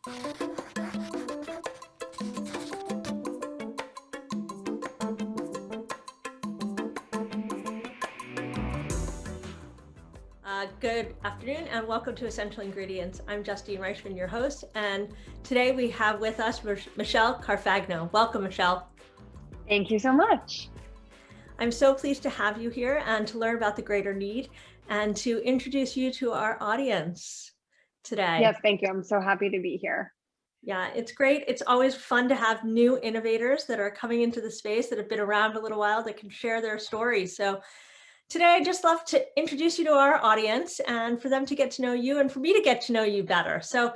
Good afternoon and welcome to Essential Ingredients. I'm Justine Reichman, your host, and today we have with us Michelle Carfagno. Welcome, Michelle. Thank you so much. I'm so pleased to have you here and to learn about the Greater Knead and to introduce you to our audience today. Yes, thank you. I'm so happy to be here. Yeah, it's great. It's always fun to have new innovators that are coming into the space that have been around a little while that can share their stories. So today, I'd just love to introduce you to our audience and for them to get to know you and for me to get to know you better. So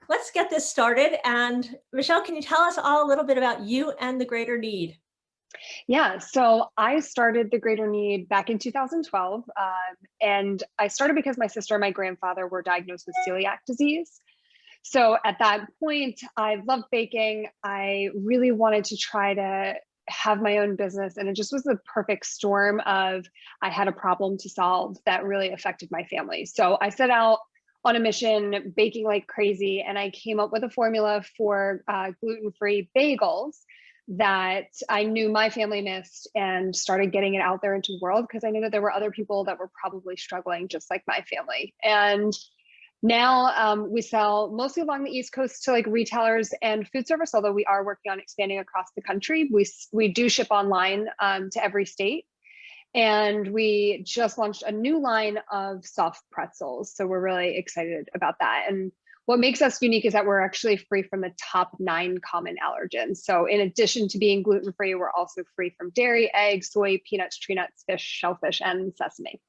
let's get this started. And Michelle, can you tell us all a little bit about you and the Greater Knead? Yeah, so I started the Greater Knead back in 2012. And I started because my sister and my grandfather were diagnosed with celiac disease. So at that point, I loved baking. I really wanted to try to have my own business. And it just was the perfect storm of I had a problem to solve that really affected my family. So I set out on a mission, baking like crazy. And I came up with a formula for gluten-free bagels that I knew my family missed and started getting it out there into the world because I knew that there were other people that were probably struggling just like my family. And now we sell mostly along the East Coast to like retailers and food service, although we are working on expanding across the country. We do ship online to every state. And we just launched a new line of soft pretzels. So we're really excited about that. And what makes us unique is that we're actually free from the top 9 common allergens. So in addition to being gluten-free, we're also free from dairy, eggs, soy, peanuts, tree nuts, fish, shellfish, and sesame.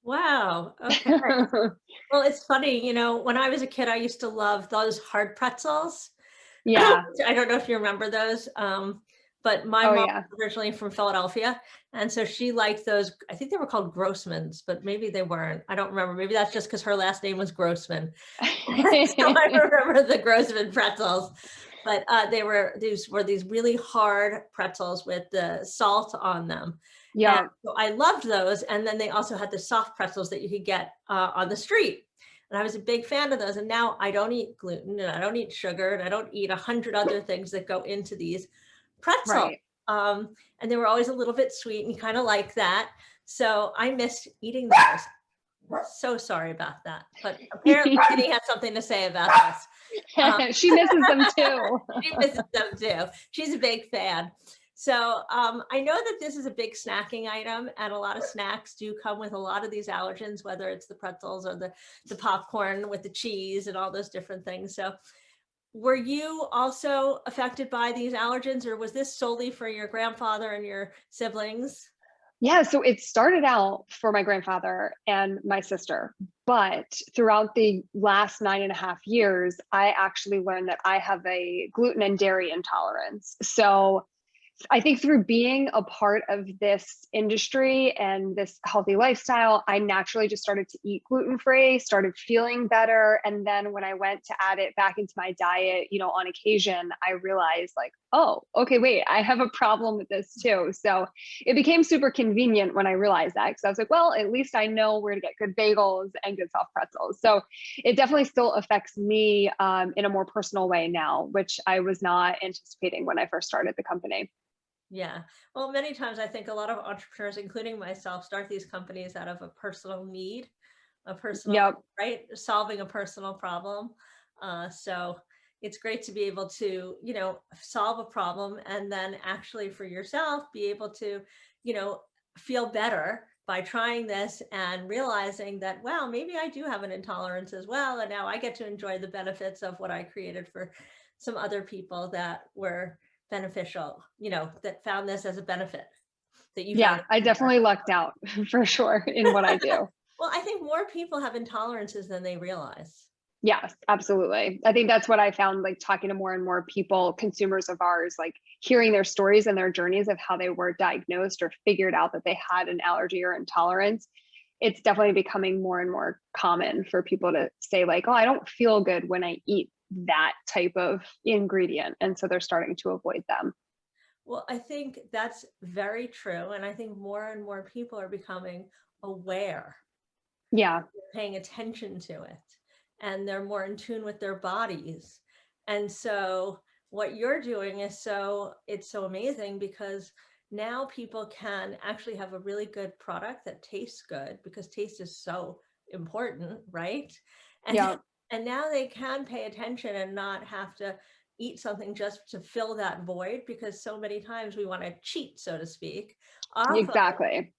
Wow. Okay. Well, it's funny, when I was a kid, I used to love those hard pretzels. Yeah. I don't know if you remember those. But my mom was originally from Philadelphia. And so she liked those. I think they were called Grossman's, but maybe they weren't. I don't remember. Maybe that's just because her last name was Grossman. So I remember the Grossman pretzels. But these were these really hard pretzels with the salt on them. Yeah. So I loved those. And then they also had the soft pretzels that you could get on the street. And I was a big fan of those. And now I don't eat gluten and I don't eat sugar and I don't eat 100 other things that go into these pretzel. Right. And they were always a little bit sweet and kind of like that. So I missed eating those. So sorry about that. But apparently Kitty has something to say about this. She misses them too. She misses them too. She's a big fan. So I know that this is a big snacking item and a lot of snacks do come with a lot of these allergens, whether it's the pretzels or the popcorn with the cheese and all those different things. So were you also affected by these allergens, or was this solely for your grandfather and your siblings? Yeah, so it started out for my grandfather and my sister, but throughout the last 9.5 years, I actually learned that I have a gluten and dairy intolerance. So I think through being a part of this industry and this healthy lifestyle, I naturally just started to eat gluten-free, started feeling better. And then when I went to add it back into my diet, on occasion, I realized like, oh, okay, wait, I have a problem with this too. So it became super convenient when I realized that because I was like, well, at least I know where to get good bagels and good soft pretzels. So it definitely still affects me in a more personal way now, which I was not anticipating when I first started the company. Yeah. Well, many times I think a lot of entrepreneurs, including myself, start these companies out of a personal need, right? Solving a personal problem. So it's great to be able to, solve a problem and then actually for yourself be able to, feel better by trying this and realizing that, wow, maybe I do have an intolerance as well. And now I get to enjoy the benefits of what I created for some other people that were beneficial, that found this as a benefit that you found. I definitely lucked out for sure in what I do. Well, I think more people have intolerances than they realize. Yes, absolutely. I think that's what I found, like talking to more and more people, consumers of ours, like hearing their stories and their journeys of how they were diagnosed or figured out that they had an allergy or intolerance. It's definitely becoming more and more common for people to say like, oh, I don't feel good when I eat that type of ingredient. And so they're starting to avoid them. Well, I think that's very true. And I think more and more people are becoming aware. Yeah. They're paying attention to it. And they're more in tune with their bodies. And so what you're doing is it's so amazing, because now people can actually have a really good product that tastes good, because taste is so important, right? And Yeah, and now they can pay attention and not have to eat something just to fill that void, because so many times we want to cheat, so to speak, off of exactly.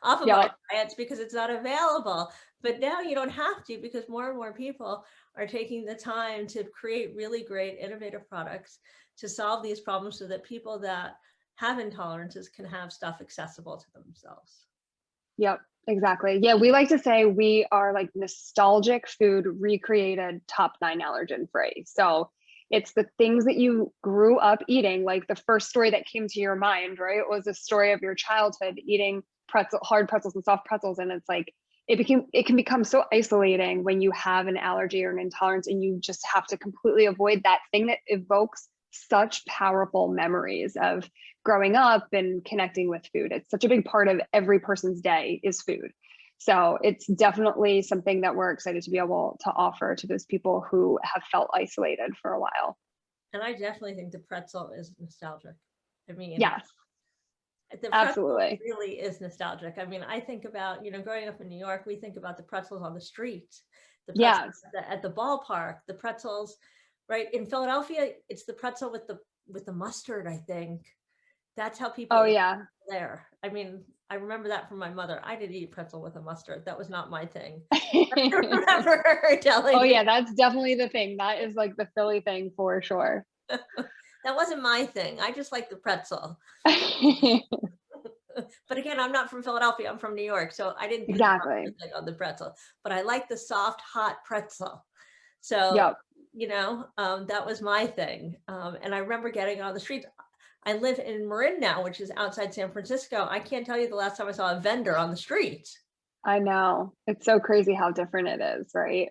off of our Yep. diets because it's not available. But now you don't have to, because more and more people are taking the time to create really great innovative products to solve these problems, so that people that have intolerances can have stuff accessible to themselves. Yep, exactly. Yeah, we like to say we are like nostalgic food recreated top 9 allergen free. So it's the things that you grew up eating, like the first story that came to your mind, right? It was a story of your childhood eating hard pretzels and soft pretzels. And it's like, it can become so isolating when you have an allergy or an intolerance, and you just have to completely avoid that thing that evokes such powerful memories of growing up and connecting with food. It's such a big part of every person's day is food. So it's definitely something that we're excited to be able to offer to those people who have felt isolated for a while. And I definitely think the pretzel is nostalgic. I mean, Yes, the pretzel absolutely. really is nostalgic. I mean, I think about, growing up in New York, we think about the pretzels on the street, the pretzels Yes. at the ballpark, the pretzels, right? In Philadelphia, it's the pretzel with the mustard, I think. That's how people Oh ate yeah. there. I mean, I remember that from my mother. I didn't eat pretzel with a mustard. That was not my thing. I remember her Oh telling me yeah, that's definitely the thing. That is like the Philly thing for sure. that wasn't my thing. I just like the pretzel. But again, I'm not from Philadelphia. I'm from New York, so I didn't put the Exactly. mustard thing on the pretzel. But I like the soft, hot pretzel. So, Yep. that was my thing. And I remember getting on the streets. I live in Marin now, which is outside San Francisco. I can't tell you the last time I saw a vendor on the street. I know. It's so crazy how different it is, right?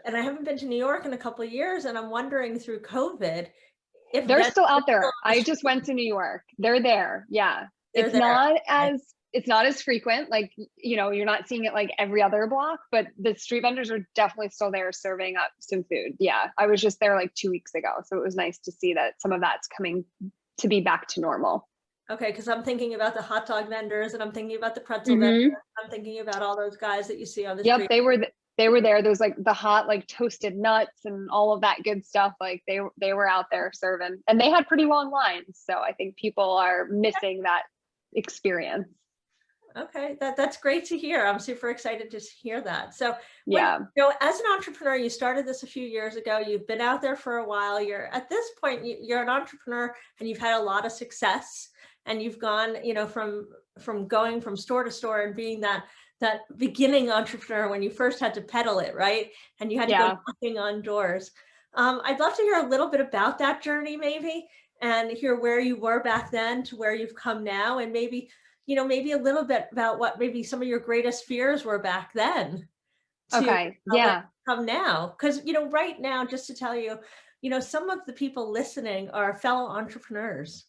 And I haven't been to New York in a couple of years, and I'm wondering through COVID if They're vendors still are out still there. on the I just street. went to New York. They're there. Yeah. They're there. Okay. It's not as frequent. Like, you're not seeing it like every other block, but the street vendors are definitely still there serving up some food. Yeah. I was just there like 2 weeks ago. So it was nice to see that some of that's coming to be back to normal. Okay, because I'm thinking about the hot dog vendors, and I'm thinking about the pretzel vendors. Hmm. I'm thinking about all those guys that you see on the Yep. street. They were there. There's like the hot, like toasted nuts and all of that good stuff. Like they were out there serving, and they had pretty long lines. So I think people are missing that experience. Okay, that's great to hear. I'm super excited to hear that. So Yeah. as an entrepreneur, you started this a few years ago, you've been out there for a while, you're at this point, you're an entrepreneur and you've had a lot of success, and you've gone, from going from store to store and being that beginning entrepreneur when you first had to peddle it, right? And you had to go Yeah. knocking on doors. I'd love to hear a little bit about that journey, maybe, and hear where you were back then to where you've come now, and maybe a little bit about what maybe some of your greatest fears were back then to Okay. where Yeah. you come now. Because, right now, just to tell you, some of the people listening are fellow entrepreneurs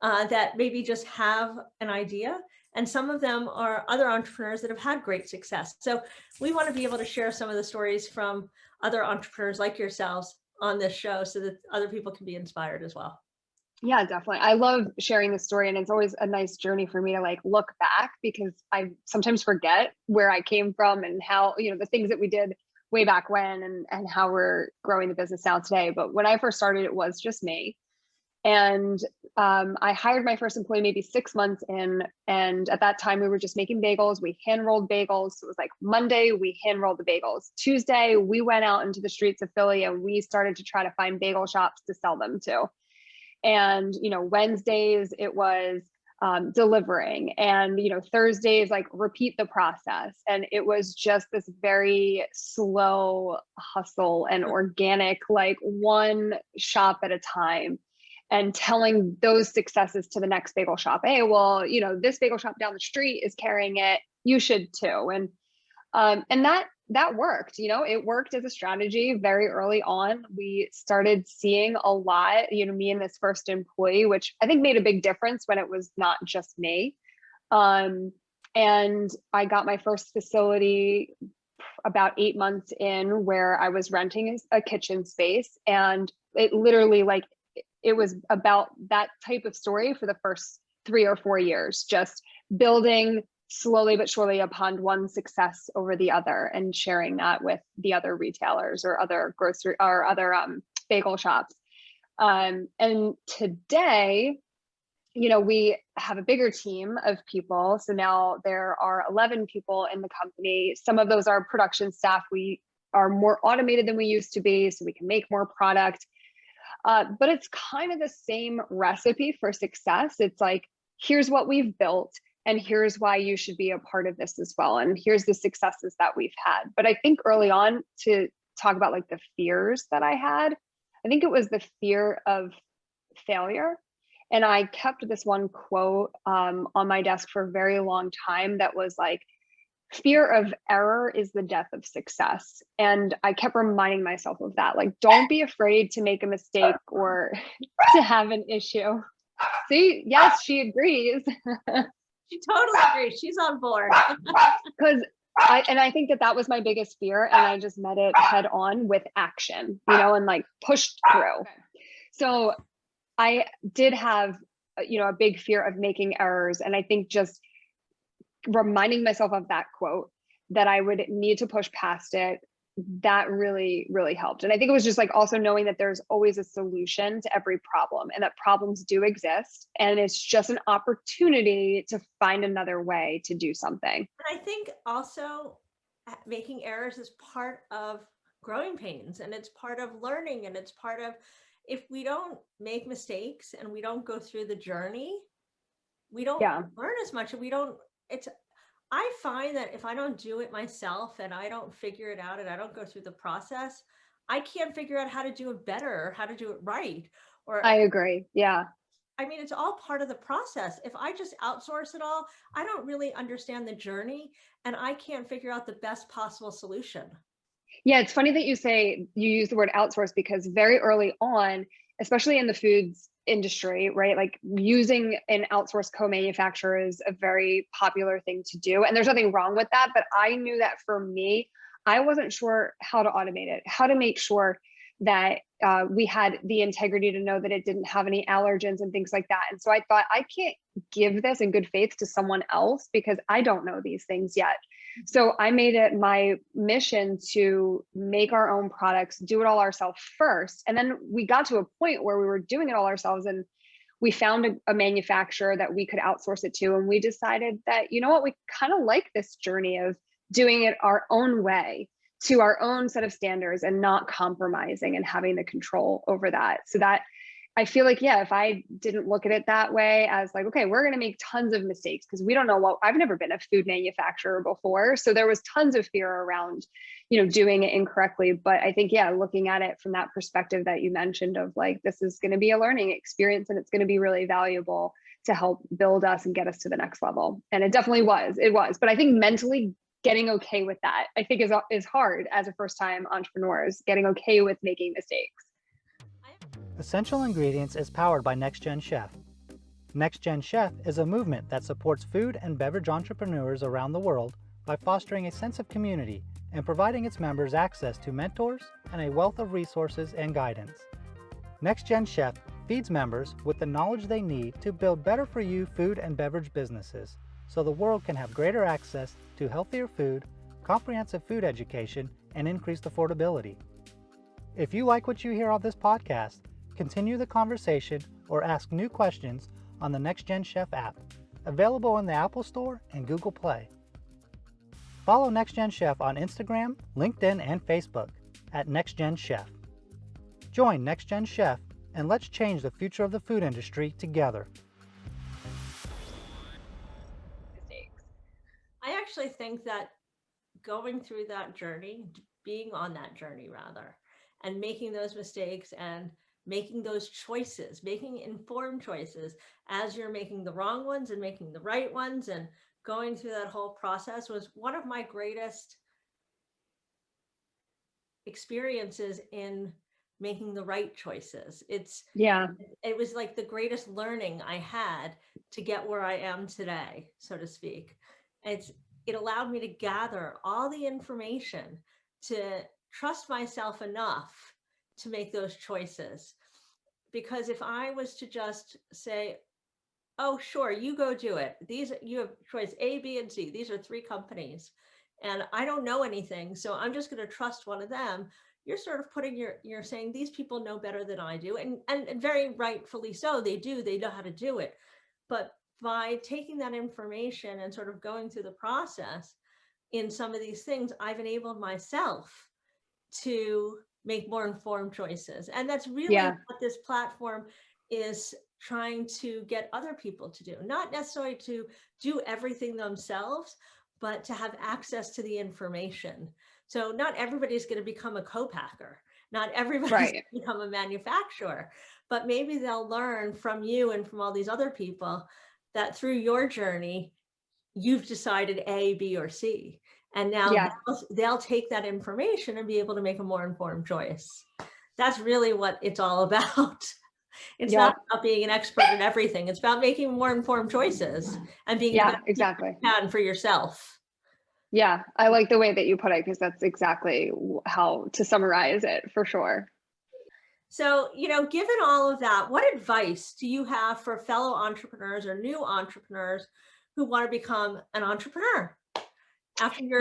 that maybe just have an idea. And some of them are other entrepreneurs that have had great success. So we want to be able to share some of the stories from other entrepreneurs like yourselves on this show, so that other people can be inspired as well. Yeah, definitely. I love sharing the story, and it's always a nice journey for me to like look back, because I sometimes forget where I came from and how, the things that we did way back when, and how we're growing the business now today. But when I first started, it was just me. And I hired my first employee maybe 6 months in. And at that time, we were just making bagels. We hand rolled bagels. So it was like Monday, we hand rolled the bagels. Tuesday, we went out into the streets of Philly and we started to try to find bagel shops to sell them to. And, Wednesdays, it was delivering. And, Thursdays, like repeat the process. And it was just this very slow hustle and organic, like one shop at a time, and telling those successes to the next bagel shop. Hey, well, this bagel shop down the street is carrying it. You should too. And that worked. It worked as a strategy very early on. We started seeing a lot, me and this first employee, which I think made a big difference when it was not just me. And I got my first facility about 8 months in where I was renting a kitchen space, and it literally like it was about that type of story for the first 3 or 4 years, just building slowly but surely upon one success over the other and sharing that with the other retailers or other grocery or other bagel shops. And today, we have a bigger team of people. So now there are 11 people in the company. Some of those are production staff. We are more automated than we used to be, so we can make more product. But it's kind of the same recipe for success. It's like, here's what we've built, and here's why you should be a part of this as well. And here's the successes that we've had. But I think early on, to talk about like the fears that I had, I think it was the fear of failure. And I kept this one quote on my desk for a very long time that was like, fear of error is the death of success. And I kept reminding myself of that. Like, don't be afraid to make a mistake or to have an issue. See, yes, she agrees. She totally agrees. She's on board. Because I think that was my biggest fear. And I just met it head on with action, and like pushed through. Okay. So I did have, a big fear of making errors. And I think just reminding myself of that quote, that I would need to push past it, that really, really helped. And I think it was just like also knowing that there's always a solution to every problem and that problems do exist. And it's just an opportunity to find another way to do something. And I think also making errors is part of growing pains, and it's part of learning, and it's part of, if we don't make mistakes and we don't go through the journey, we don't learn as much. And I find that if I don't do it myself and I don't figure it out and I don't go through the process, I can't figure out how to do it better or how to do it right. Or I agree. Yeah. I mean, it's all part of the process. If I just outsource it all, I don't really understand the journey and I can't figure out the best possible solution. Yeah, it's funny that you use the word outsource, because very early on, especially in the foods industry, right? Like using an outsourced co-manufacturer is a very popular thing to do. And there's nothing wrong with that. But I knew that for me, I wasn't sure how to automate it, how to make sure that we had the integrity to know that it didn't have any allergens and things like that. And so I thought, I can't give this in good faith to someone else because I don't know these things yet. So I made it my mission to make our own products, do it all ourselves first. And then we got to a point where we were doing it all ourselves, and we found a manufacturer that we could outsource it to. And we decided that, you know what, we kind of like this journey of doing it our own way, to our own set of standards, and not compromising and having the control over that. So that I feel like, yeah, if I didn't look at it that way as like, okay, we're going to make tons of mistakes because we don't know I've never been a food manufacturer before. So there was tons of fear around, doing it incorrectly. But I think, yeah, looking at it from that perspective that you mentioned of like, this is going to be a learning experience and it's going to be really valuable to help build us and get us to the next level. And it definitely was, but I think mentally getting okay with that, I think is hard as a first-time entrepreneurs, getting okay with making mistakes. Essential Ingredients is powered by Next Gen Chef. Next Gen Chef is a movement that supports food and beverage entrepreneurs around the world by fostering a sense of community and providing its members access to mentors and a wealth of resources and guidance. Next Gen Chef feeds members with the knowledge they need to build better for you food and beverage businesses, so the world can have greater access to healthier food, comprehensive food education, and increased affordability. If you like what you hear on this podcast, continue the conversation or ask new questions on the Next Gen Chef app, available in the Apple Store and Google Play. Follow Next Gen Chef on Instagram, LinkedIn, and Facebook at Next Gen Chef. Join Next Gen Chef and let's change the future of the food industry together. I actually think that going through that journey, being on that journey rather, and making those mistakes and making those choices, making informed choices as you're making the wrong ones and making the right ones, and going through that whole process was one of my greatest experiences in making the right choices. It was like the greatest learning I had to get where I am today, so to speak. it allowed me to gather all the information to trust myself enough to make those choices. Because if I was to just say, oh, sure, you go do it. You have choice A, B, and C. These are 3 companies and I don't know anything, so I'm just going to trust one of them. You're sort of you're saying these people know better than I do. And very rightfully so, they know how to do it. But by taking that information and sort of going through the process in some of these things, I've enabled myself to make more informed choices. And that's really what this platform is trying to get other people to do, not necessarily to do everything themselves, but to have access to the information. So not everybody's going to become a co-packer. Not everybody's going to become a manufacturer, but maybe they'll learn from you and from all these other people that through your journey, you've decided A, B, or C. And now they'll take that information and be able to make a more informed choice. That's really what it's all about. It's not about being an expert in everything. It's about making more informed choices and being the best you can for yourself. Yeah, I like the way that you put it, because that's exactly how to summarize it, for sure. So, given all of that, what advice do you have for fellow entrepreneurs or new entrepreneurs who want to become an entrepreneur after your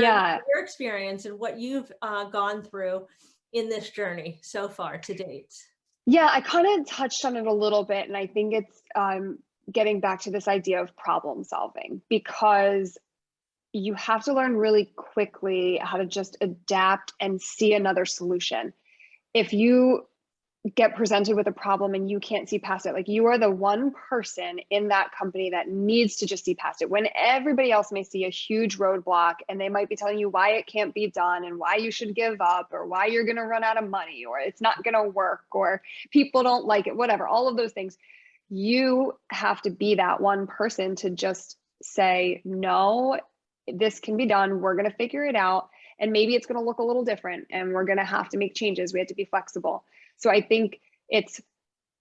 experience and what you've gone through in this journey so far to date? Yeah, I kind of touched on it a little bit, and I think it's getting back to this idea of problem solving, because you have to learn really quickly how to just adapt and see another solution. If you get presented with a problem and you can't see past it, like, you are the one person in that company that needs to just see past it, when everybody else may see a huge roadblock and they might be telling you why it can't be done and why you should give up, or why you're going to run out of money, or it's not going to work, or people don't like it, whatever, all of those things. You have to be that one person to just say, no, this can be done. We're going to figure it out. And maybe it's going to look a little different and we're going to have to make changes. We have to be flexible. So I think it's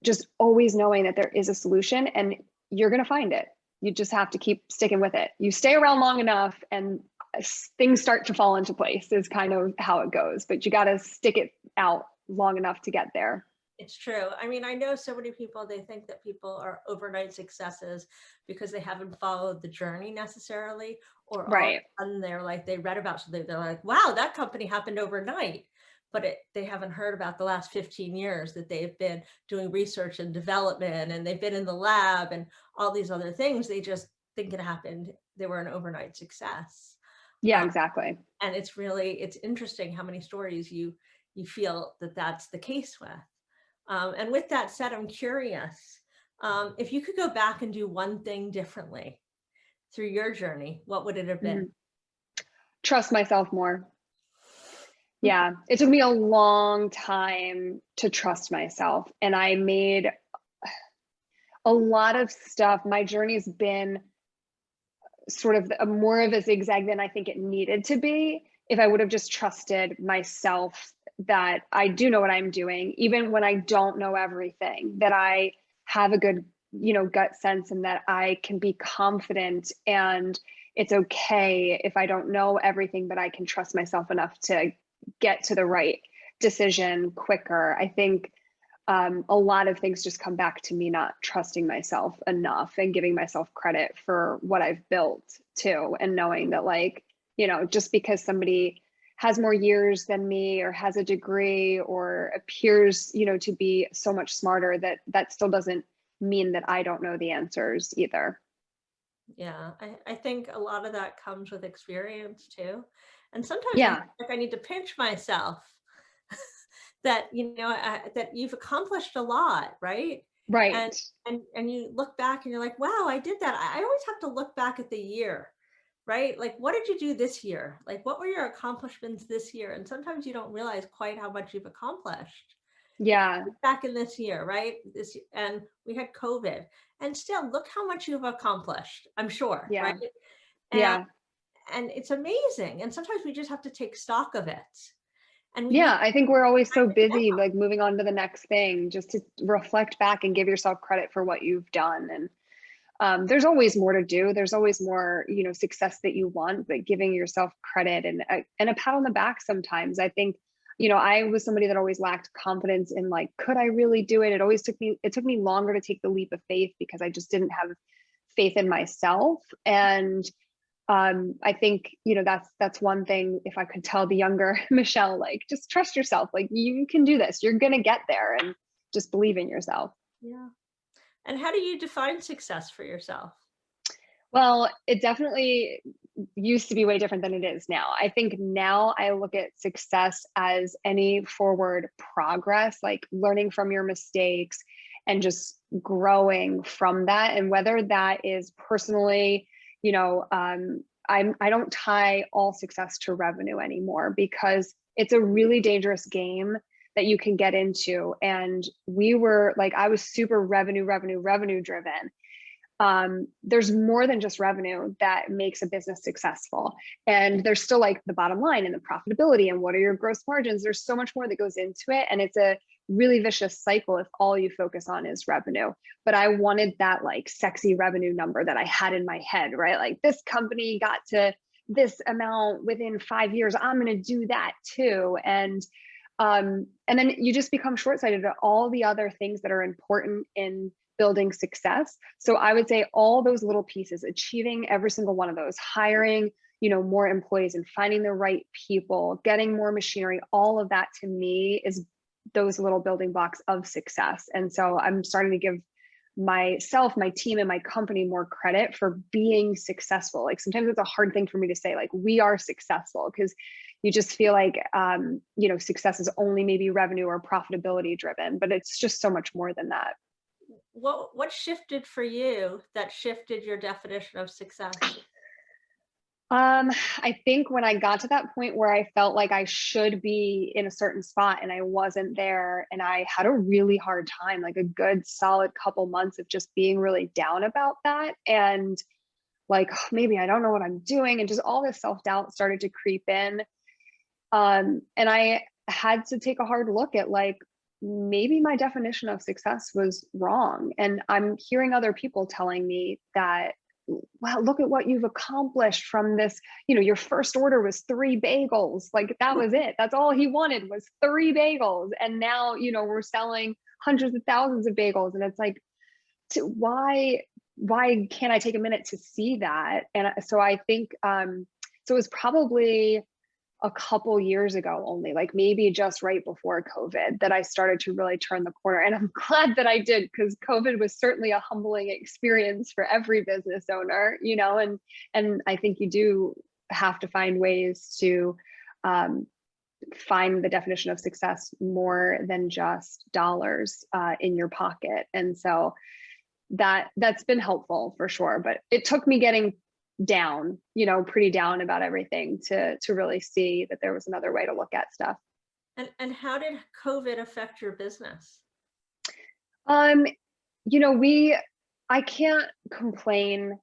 just always knowing that there is a solution and you're going to find it. You just have to keep sticking with it. You stay around long enough and things start to fall into place, is kind of how it goes, but you got to stick it out long enough to get there. It's true. I mean, I know so many people, they think that people are overnight successes because they haven't followed the journey necessarily, or all of a sudden they're like, they read about something, they're like, wow, that company happened overnight. But they haven't heard about the last 15 years that they've been doing research and development, and they've been in the lab and all these other things. They just think it happened. They were an overnight success. Yeah, exactly. And it's interesting how many stories you feel that that's the case with. And with that said, I'm curious, if you could go back and do one thing differently through your journey, what would it have been? Trust myself more. Yeah, it took me a long time to trust myself, and I made a lot of stuff. My journey's been sort of more of a zigzag than I think it needed to be. If I would have just trusted myself that I do know what I'm doing, even when I don't know everything, that I have a good, gut sense, and that I can be confident, and it's okay if I don't know everything, but I can trust myself enough to get to the right decision quicker. I think a lot of things just come back to me not trusting myself enough and giving myself credit for what I've built too, and knowing that, like, just because somebody has more years than me or has a degree or appears, to be so much smarter, that still doesn't mean that I don't know the answers either. Yeah, I think a lot of that comes with experience too. And sometimes I need to pinch myself that, that you've accomplished a lot, right? Right. And you look back and you're like, wow, I did that. I always have to look back at the year, right? Like, what did you do this year? Like, what were your accomplishments this year? And sometimes you don't realize quite how much you've accomplished. Yeah. Back in this year, right? And we had COVID, and still look how much you've accomplished, I'm sure, right? And it's amazing. And sometimes we just have to take stock of it. And I think we're always so busy, like moving on to the next thing, just to reflect back and give yourself credit for what you've done. And there's always more to do. There's always more, you know, success that you want, but giving yourself credit and a pat on the back sometimes. I think, you know, I was somebody that always lacked confidence in like, could I really do it? It took me longer to take the leap of faith because I just didn't have faith in myself. And I think, you know, that's one thing, if I could tell the younger Michelle, like, just trust yourself, like you can do this, you're going to get there, and just believe in yourself. Yeah. And how do you define success for yourself? Well, it definitely used to be way different than it is now. I think now I look at success as any forward progress, like learning from your mistakes and just growing from that. And whether that is personally, you know, I don't tie all success to revenue anymore, because it's a really dangerous game that you can get into. And we were like, I was super revenue driven. There's more than just revenue that makes a business successful. And there's still like the bottom line and the profitability and what are your gross margins. There's so much more that goes into it. And it's a really vicious cycle if all you focus on is revenue. But I wanted that like sexy revenue number that I had in my head, right? Like, this company got to this amount within 5 years, I'm going to do that too. And then you just become short-sighted at all the other things that are important in building success. So I would say all those little pieces, achieving every single one of those, hiring, you know, more employees and finding the right people, getting more machinery, all of that to me is those little building blocks of success. And so I'm starting to give myself, my team, and my company more credit for being successful. Like, sometimes it's a hard thing for me to say, like, we are successful, because you just feel like, you know, success is only maybe revenue or profitability driven, but it's just so much more than that. What shifted for you that shifted your definition of success? I think when I got to that point where I felt like I should be in a certain spot and I wasn't there, and I had a really hard time, like a good solid couple months of just being really down about that. And like, maybe I don't know what I'm doing. And just all this self-doubt started to creep in. And I had to take a hard look at like, maybe my definition of success was wrong. And I'm hearing other people telling me that, wow, look at what you've accomplished from this. You know, your first order was 3 bagels. Like, that was it. That's all he wanted was 3 bagels. And now, you know, we're selling hundreds of thousands of bagels. And it's like, why can't I take a minute to see that? And so I think, so it was probably a couple years ago only, like maybe just right before COVID, that I started to really turn the corner. And I'm glad that I did, because COVID was certainly a humbling experience for every business owner, you know, and I think you do have to find ways to find the definition of success more than just dollars in your pocket. And so that's been helpful for sure. But it took me getting down, you know, pretty down about everything to really see that there was another way to look at stuff. And how did COVID affect your business? You know, I can't complain.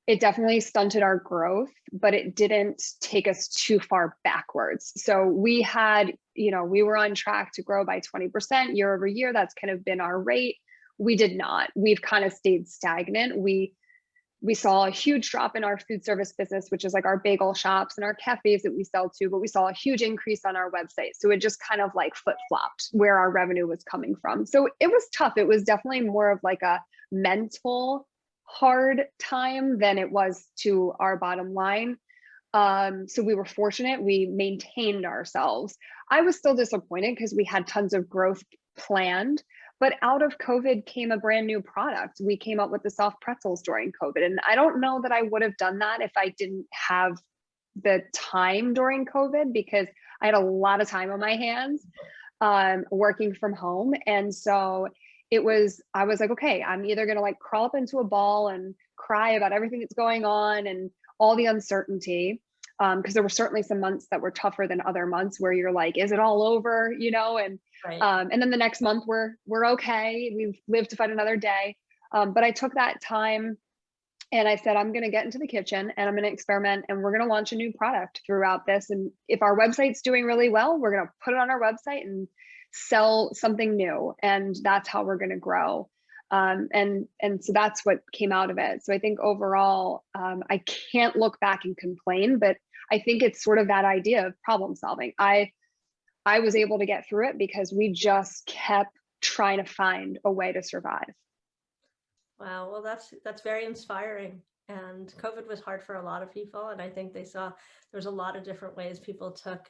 It definitely stunted our growth, but it didn't take us too far backwards. So we had, you know, we were on track to grow by 20% year over year. That's kind of been our rate. We did not. We've kind of stayed stagnant. We saw a huge drop in our food service business, which is like our bagel shops and our cafes that we sell to, but we saw a huge increase on our website. So it just kind of like flip-flopped where our revenue was coming from. So it was tough. It was definitely more of like a mental hard time than it was to our bottom line. So we were fortunate. We maintained ourselves. I was still disappointed because we had tons of growth planned. But out of COVID came a brand new product. We came up with the soft pretzels during COVID. And I don't know that I would have done that if I didn't have the time during COVID, because I had a lot of time on my hands working from home. And so I was like, okay, I'm either going to like crawl up into a ball and cry about everything that's going on and all the uncertainty. Because there were certainly some months that were tougher than other months where you're like, is it all over? You know, and Right. And then the next month we're okay. We've lived to fight another day. But I took that time and I said, I'm going to get into the kitchen and I'm going to experiment and we're going to launch a new product throughout this. And if our website's doing really well, we're going to put it on our website and sell something new. And that's how we're going to grow. And so that's what came out of it. So I think overall, I can't look back and complain, but I think it's sort of that idea of problem solving. I was able to get through it because we just kept trying to find a way to survive. Wow, well, that's very inspiring. And COVID was hard for a lot of people, and I think they saw there's a lot of different ways people took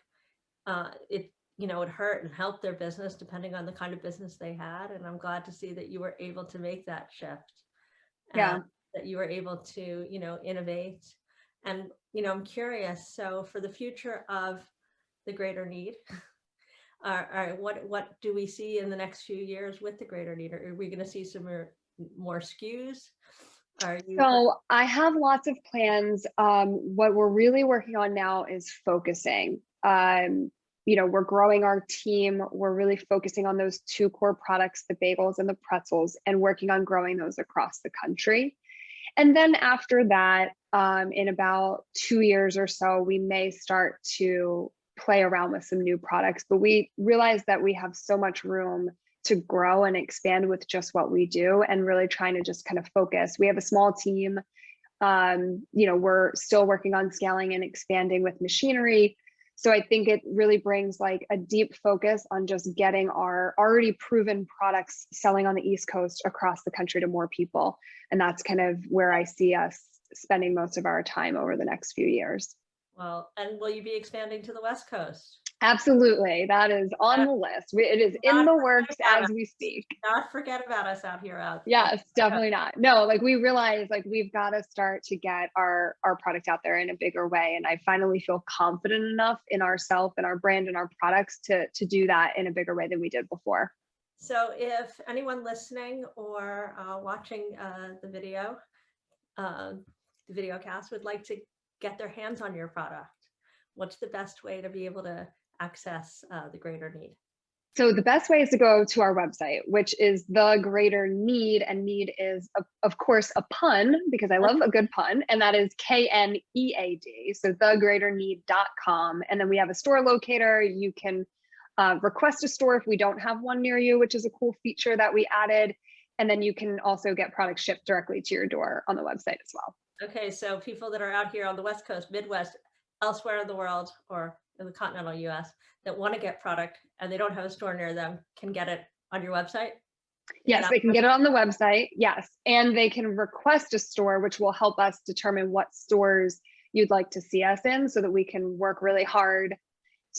it. It hurt and helped their business depending on the kind of business they had. And I'm glad to see that you were able to make that shift. Yeah. That you were able to, innovate. And, I'm curious. So for the future of the Greater Knead, what do we see in the next few years with the Greater Knead? Are we going to see some more SKUs? So I have lots of plans. What we're really working on now is focusing. We're growing our team. We're really focusing on those two core products, the bagels and the pretzels, and working on growing those across the country. And then after that, in about 2 years or so, we may start to play around with some new products, but we realize that we have so much room to grow and expand with just what we do, and really trying to just kind of focus. We have a small team. We're still working on scaling and expanding with machinery. So I think it really brings like a deep focus on just getting our already proven products selling on the East Coast across the country to more people. And that's kind of where I see us spending most of our time over the next few years. Well, and will you be expanding to the West Coast? Absolutely. That is on the list. It is in the works as we speak. Not forget about us out here. Yes, definitely not. No, we realize we've got to start to get our product out there in a bigger way. And I finally feel confident enough in ourselves and our brand and our products to do that in a bigger way than we did before. So if anyone listening or watching the video cast would like to get their hands on your product, what's the best way to be able to access the Greater Knead? So the best way is to go to our website, which is the Greater Knead, and Knead is of course a pun, because I love a good pun, and that is KNEAD. So thegreaterknead.com. And then we have a store locator. You can request a store if we don't have one near you, which is a cool feature that we added. And then you can also get products shipped directly to your door on the website as well. Okay, so people that are out here on the West Coast, Midwest, elsewhere in the world, or in the continental US, that want to get product and they don't have a store near them can get it on your website? Yes, they can get it on the website. Yes. And they can request a store, which will help us determine what stores you'd like to see us in, so that we can work really hard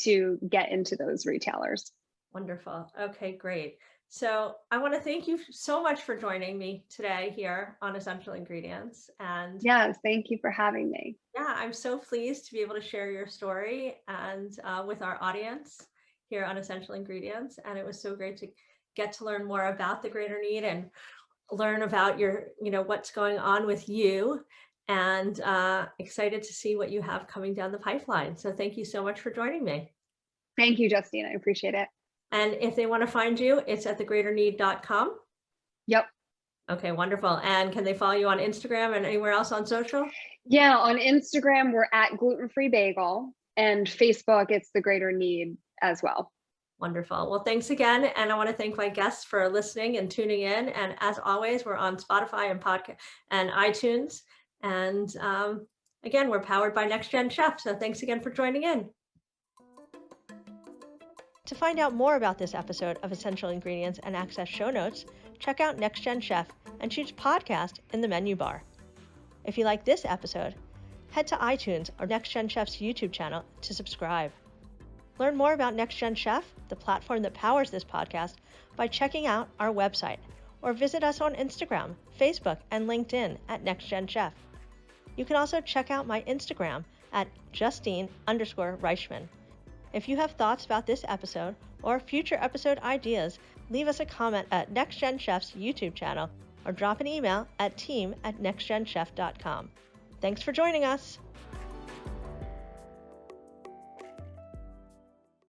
to get into those retailers. Wonderful. Okay, great. So I want to thank you so much for joining me today here on Essential Ingredients. And yes, thank you for having me. Yeah, I'm so pleased to be able to share your story and with our audience here on Essential Ingredients. And it was so great to get to learn more about the Greater Knead and learn about your, what's going on with you, and excited to see what you have coming down the pipeline. So thank you so much for joining me. Thank you, Justine. I appreciate it. And if they want to find you, it's at thegreaterknead.com. Yep. Okay, wonderful. And can they follow you on Instagram and anywhere else on social? Yeah, on Instagram, we're at Gluten-Free Bagel, and Facebook, it's the Greater Knead as well. Wonderful. Well, thanks again. And I want to thank my guests for listening and tuning in. And as always, we're on Spotify and podcast and iTunes. And again, we're powered by Next Gen Chef. So thanks again for joining in. To find out more about this episode of Essential Ingredients and access show notes, check out Next Gen Chef and choose podcast in the menu bar. If you like this episode, head to iTunes or Next Gen Chef's YouTube channel to subscribe. Learn more about Next Gen Chef, the platform that powers this podcast, by checking out our website, or visit us on Instagram, Facebook, and LinkedIn at Next Gen Chef. You can also check out my Instagram at Justine_Reichman. If you have thoughts about this episode or future episode ideas, leave us a comment at Next Gen Chef's YouTube channel or drop an email at team@nextgenchef.com. Thanks for joining us.